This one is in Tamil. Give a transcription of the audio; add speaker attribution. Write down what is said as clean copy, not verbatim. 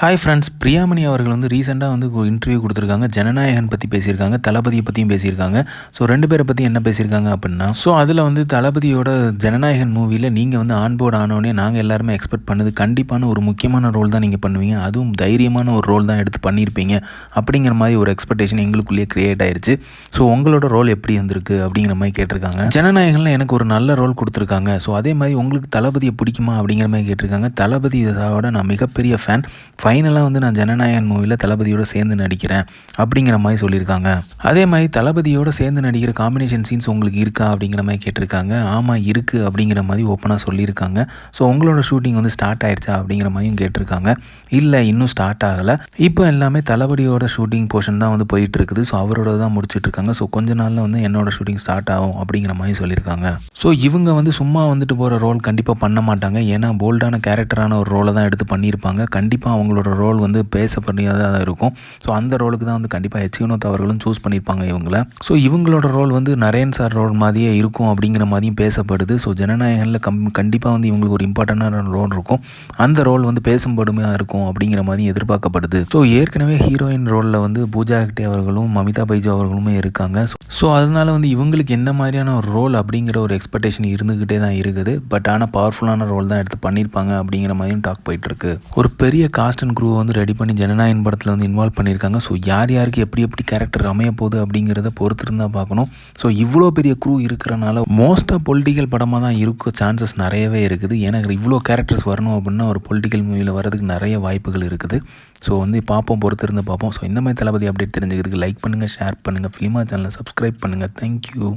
Speaker 1: ஹாய் ஃப்ரெண்ட்ஸ், பிரியாமணி அவர்கள் வந்து ரீசெண்டாக வந்து ஒரு இன்டர்வியூ கொடுத்துருக்காங்க. ஜனநாயகன் பற்றி பேசியிருக்காங்க, தளபதியை பற்றியும் பேசியிருக்காங்க. ஸோ 2 பேரை பற்றி என்ன பேசியிருக்காங்க அப்படின்னா, ஸோ அதில் வந்து தளபதியோட ஜனநாயகன் மூவியில் நீங்கள் வந்து ஆன்போர்டு ஆனோடனே நாங்கள் எல்லாருமே எக்ஸ்பெக்ட் பண்ணது கண்டிப்பான ஒரு முக்கியமான ரோல் தான் நீங்கள் பண்ணுவீங்க, அதுவும் தைரியமான ஒரு ரோல் தான் எடுத்து பண்ணியிருப்பீங்க அப்படிங்கிற மாதிரி ஒரு எக்ஸ்பெக்டேஷன் எங்களுக்குள்ளேயே க்ரியேட் ஆயிடுச்சு. ஸோ உங்களோட ரோல் எப்படி வந்திருக்கு அப்படிங்கிற மாதிரி கேட்டிருக்காங்க. ஜனநாயகனில் எனக்கு ஒரு நல்ல ரோல் கொடுத்துருக்காங்க. ஸோ அதே மாதிரி உங்களுக்கு தளபதியை பிடிக்குமா அப்படிங்கிற மாதிரி கேட்டிருக்காங்க. தளபதியோட நான் மிகப்பெரிய ஃபேன். ஃபைனலாக வந்து நான் ஜனநாயகன் மூவியில் தளபதியோடு சேர்ந்து நடிக்கிறேன் அப்படிங்கிற மாதிரி சொல்லியிருக்காங்க. அதே மாதிரி தளபதியோடு சேர்ந்து நடிக்கிற காம்பினேஷன் சீன்ஸ் உங்களுக்கு இருக்கா அப்படிங்கிற மாதிரி கேட்டிருக்காங்க. ஆமாம் இருக்குது அப்படிங்கிற மாதிரி ஓப்பனாக சொல்லியிருக்காங்க. ஸோ உங்களோட ஷூட்டிங் வந்து ஸ்டார்ட் ஆயிடுச்சா அப்படிங்கிற மாதிரியும் கேட்டிருக்காங்க. இல்லை, இன்னும் ஸ்டார்ட் ஆகலை. இப்போ எல்லாமே தளபதியோட ஷூட்டிங் போர்ஷன் தான் வந்து போயிட்டு இருக்குது. ஸோ அவரோட தான் முடிச்சுட்ருக்காங்க. ஸோ கொஞ்ச நாளில் வந்து என்னோட ஷூட்டிங் ஸ்டார்ட் ஆகும் அப்படிங்கிற மாதிரி சொல்லியிருக்காங்க. ஸோ இவங்க வந்து சும்மா வந்துட்டு போகிற ரோல் கண்டிப்பாக பண்ண மாட்டாங்க. ஏன்னா போல்டான கேரக்டரான ஒரு ரோலை தான் எடுத்து பண்ணியிருப்பாங்க. கண்டிப்பாக அவங்களோட ரோல் வந்து பேசப்படியதாக இருக்கும். ஸோ அந்த ரோலுக்கு தான் வந்து கண்டிப்பாக எச் வினோத் அவர்களும் சூஸ் பண்ணியிருப்பாங்க இவங்கள. ஸோ இவங்களோட ரோல் வந்து நரேன் சார் ரோல் மாதிரியே இருக்கும் அப்படிங்கிற மாதிரியும் பேசப்படுது. ஸோ ஜனநாயகனில் கண்டிப்பாக வந்து இவங்களுக்கு ஒரு இம்பார்ட்டண்டான ரோல் இருக்கும். அந்த ரோல் வந்து பேசும்படுமையாக இருக்கும் அப்படிங்கிற மாதிரியும் எதிர்பார்க்கப்படுது. ஸோ ஏற்கனவே ஹீரோயின் ரோலில் வந்து பூஜா ஹெக்டே அவர்களும் மமிதா பைஜு அவர்களுமே இருக்காங்க. ஸோ அதனால வந்து இவங்களுக்கு என்ன மாதிரியான ஒரு ரோல் அப்படிங்கிற ஒரு எக்ஸ்பெக்டேஷன் இருந்துக்கிட்டே தான் இருக்குது. பட் ஆனால் பவர்ஃபுல்லான ரோல் தான் எடுத்து பண்ணியிருப்பாங்க அப்படிங்கிற மாதிரியும் டாக் போயிட்டுருக்கு. ஒரு பெரிய காஸ்ட் அண்ட் க்ரூ வந்து ரெடி பண்ணி ஜனநாயகன் படத்தில் வந்து இன்வால்வ் பண்ணியிருக்காங்க. ஸோ யார் யாருக்கு எப்படி கேரக்டர் அமைய போகுது அப்படிங்கிறத பொறுத்து இருந்தால் பார்க்கணும். ஸோ இவ்வளோ பெரிய க்ரூ இருக்கிறனால மோஸ்ட்டாக பொலிட்டிக்கல் படமாக தான் இருக்க சான்சஸ் நிறையவே இருக்குது. ஏன்னா இவ்வளோ கேரக்டர்ஸ் வரணும் அப்படின்னா ஒரு பொலிட்டிக்கல் மூவியில் வரதுக்கு நிறைய வாய்ப்புகள் இருக்குது. ஸோ வந்து பார்ப்போம், பொறுத்து இருந்து பார்ப்போம். ஸோ இந்த மாதிரி தளபதி அப்டேட் தெரிஞ்சுக்கிறதுக்கு லைக் பண்ணுங்கள், ஷேர் பண்ணுங்கள், ஃபிலிமா சேனலை சப்ஸ்கிரைப் பண்ணுங்கள். தேங்க்யூ.